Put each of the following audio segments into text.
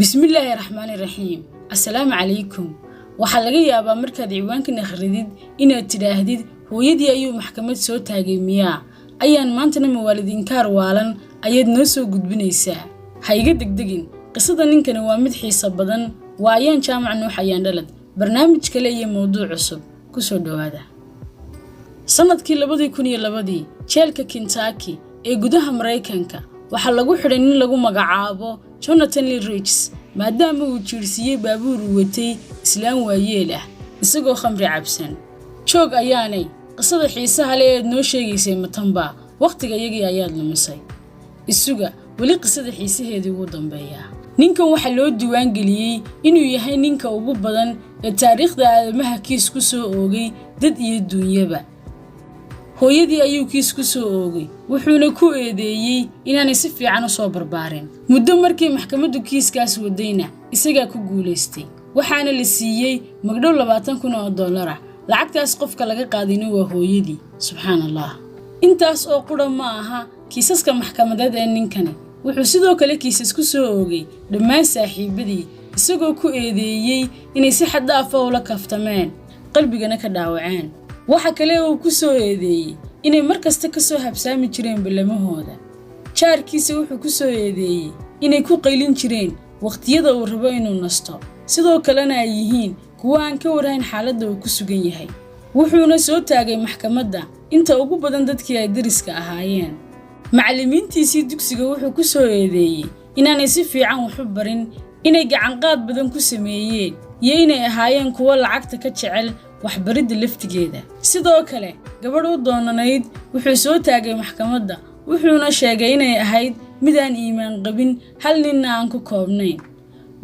bismillaahi raxmaani raxiim assalaamu calaykum waxaa laga yaabaa markaad ciwaankan akhridid inaad tidhaahdid hooyadii ayuu maxkamad soo taagay miyaa ayaan maantana mawaalidinkaar waalan ayaad noo soo gudbinaysaa ha iga degdegin qisada ninkani waa mid xiiso badan waa ayaan jaamac nuux ayaan dhalad barnaamij kale iyo mowduuc cusub ku soo dhawaada sanadkii 2002 jeelka Kentucky ee gudaha Mareykanka waxaa lagu xidhay nin lagu magacaabo Jonathan Lee Riches maadaama uu jirsiyay baabuur watay islaan waayeel ah isagoo khamri cabsan joog ayaanay qisada xiisaha leh ee noo sheegaysay matanba waqtiga iyagii ayaad lumisay isuga wali qisada xiisaheedii ugu dambeeya ninkan waxa loo diiwaan geliyay inuu yahay ninka ugu badan ee taariikhda aadamaha kiis ku soo oogay dad iyo duunyaba hooyadii ayuu kiis ku soo oogay wuxuuna ku eedeeyay inaanay si fiican u soo barbaarin muddo markii maxkamaddu kiiskaas wadayna isaga ku guuleystay waxaana la siiyay magdhow $20,000 lacagtaas qofka laga qaadina waa hooyadii subxaanallah intaas oo qura ma aha kiisaska maxkamadeed ee ninkani wuxuu sidoo kale kiisas ku soo oogay dhammaan saaxiibadii isagoo ku eedeeyay inay si xad dhaaf ah ula kaftameen qalbigana ka dhaawaceen waxa kale oo ku soo eedeeyay inay markasta ka soo habsaami jireen ballamahooda jaarkiisa wuxuu ku soo eedeeyay inay ku qaylin jireen waqtiyada uu rabo inuu nasto sidoo kalena ay yihiin kuwa aan ka warayn xaaladda uu ku sugan yahay wuxuuna soo taagay maxkamadda inta ugu badan dadkii ay dariska ahaayeen macallimiintiisii dugsiga wuxuu ku soo eedeeyay inaanay si fiican wax u barin inay gacan qaad badan ku sameeyeen iyo inay ahaayeen kuwa lacagta ka jecel waxbaridda laftigeeda sidoo kale gabadh u doonanayd wuxuu soo taagay maxkamadda wuxuuna sheegay inay ahayd mid aan iimaan qabin hal ninna aan ku koobnayn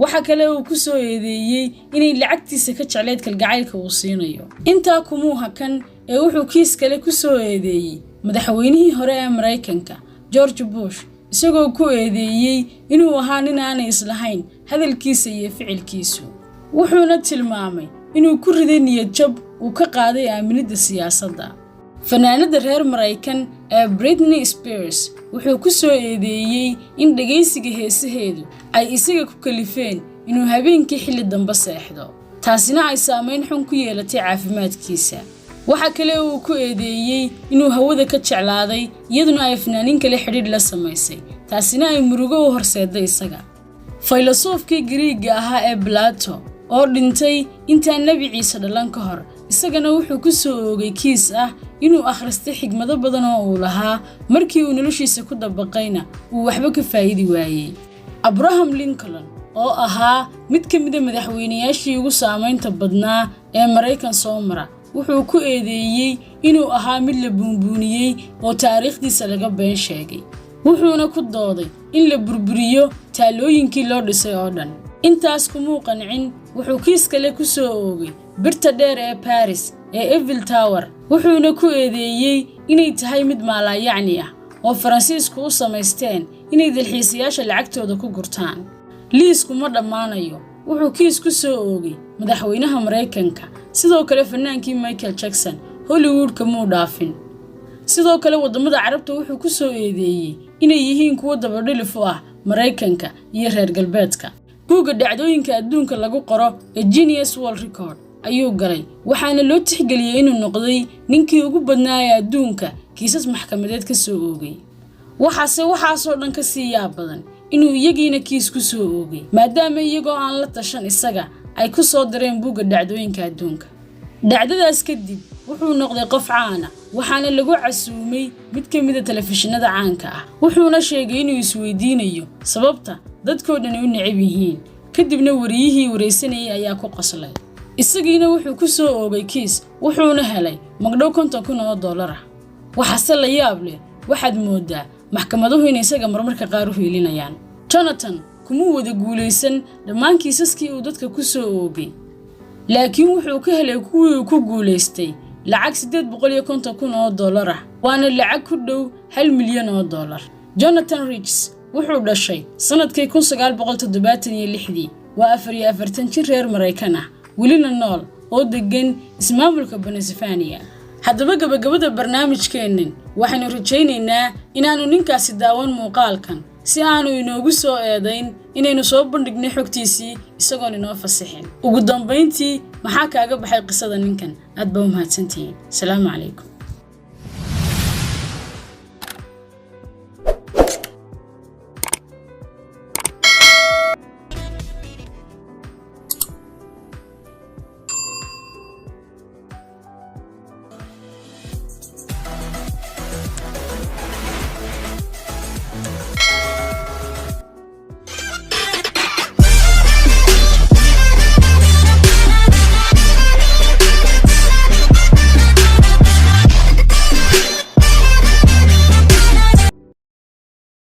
waxa kale uu ku soo eedeeyay inay lacagtiisa ka jecleed kalgacaylka uu siinayo intaa kumuu hakan ee wuxuu kiis kale ku soo eedeeyay madaxweynihii hore ee Mareykanka George Bush isagoo ku eedeeyay inuu ahaa nin aan islahayn hadalkiisa iyo ficilkiisu wuxuuna tilmaamay inuu ku riday niyad jab uu ka qaaday aaminida siyaasadda fanaanada reer Mareykan ee Britney Spears wuxuu ku soo eedeeyay in dhageysiga heesaheedu ay isaga ku kalifeen inuu habeenkii xilli dambe seexdo taasina ay saameyn xun ku yeelatay caafimaadkiisa waxa kale oo uu ku eedeeyay inuu hawada ka jeclaaday iyaduna ay fanaanin kale xidhiidh la samaysay taasina ay murugo u horseeday isaga filosoofkii Giriigga ahaa ee Plato oo dhintay intaan Nabi Ciise dhalan ka hor isagana wuxuu ku soo oogay kiis ah inuu akhristay xigmado badan oo uu lahaa markii uu noloshiisa ku dabaqayna uu waxba ka faa'iidi waayay Abraham Lincoln oo ahaa mid ka mid ah madaxweynayaashii ugu saameynta badnaa ee Mareykan soo mara wuxuu ku eedeeyay inuu ahaa mid la buunbuuniyay oo taariikhdiisa laga been sheegay wuxuuna ku dooday in la burburiyo taalooyinkii loo dhisay oo dhan intaas kumuu qancin wuxuu kiis kale ku soo oogay birta dheer ee Paris ee Eiffel Tower wuxuuna ku eedeeyay inay tahay mid maalayacni ah oo Faransiisku u samaysteen inay dalxiisayaasha lacagtooda ku gurtaan liisku ma dhammaanayo wuxuu kiis ku soo oogay madaxweynaha Mareykanka sidoo kale fanaankii Michael Jackson Hollywood-ka muu dhaafin sidoo kale wadamada Carabta wuxuu ku soo eedeeyay inay yihiin kuwa dabadhilif u ah Mareykanka iyo reer galbeedka buugga dhacdooyinka adduunka lagu qoro ee Guinness World Record ayuu galay waxaana loo tixgeliyay inuu noqday ninkii ugu badnaa ee adduunka kiisas maxkamadeed ka soo oogay waxaasoo dhan ka sii yaab badan inuu iyagiina kiis ku soo oogay maadaama iyagoo aan la tashan isaga ay ku soo dareen buugga dhacdooyinka adduunka dhacdadaas kadib wuxuu noqday qof caan ah waxaana lagu casuumay mid ka mid ah telefishinada caanka ah wuxuuna sheegay inuu isweydiinayo sababta dadkoo dhan u neceb yihiin kadibna wariyihii wareysanayay ayaa ku qoslay isagiina wuxuu ku soo oogay kiis wuxuuna helay magdhow $50,000 waxaase la yaab leh waxaad moodaa maxkamaduhu inay isaga marmarka qaar u hiilinayaan Jonathan kuma wada guuleysan dhammaan kiisaskii uu dadka ku soo oogay laakiin wuxuu ka helay kuwii uu ku guuleystay lacag $850,000 waana lacag ku dhow $1 milyan. Jonathan Riches wuxuu dhashay sanadkii 1976 waa 44 jir reer Mareykan ah welina nool oo degan ismaamulka Pennsylvania haddaba gabagabada barnaamijkeennan waxaanu rajaynaynaa inaanu ninkaasi daawan muuqaalkan si aanu inoogu soo eedayn inaynu soo bandhignay xogtiisii isagoon inoo fasixin. Ugu dambeyntii maxaa kaaga baxay qisada ninkan? Aad baa u mahadsantihiin. Salaamu calaykum.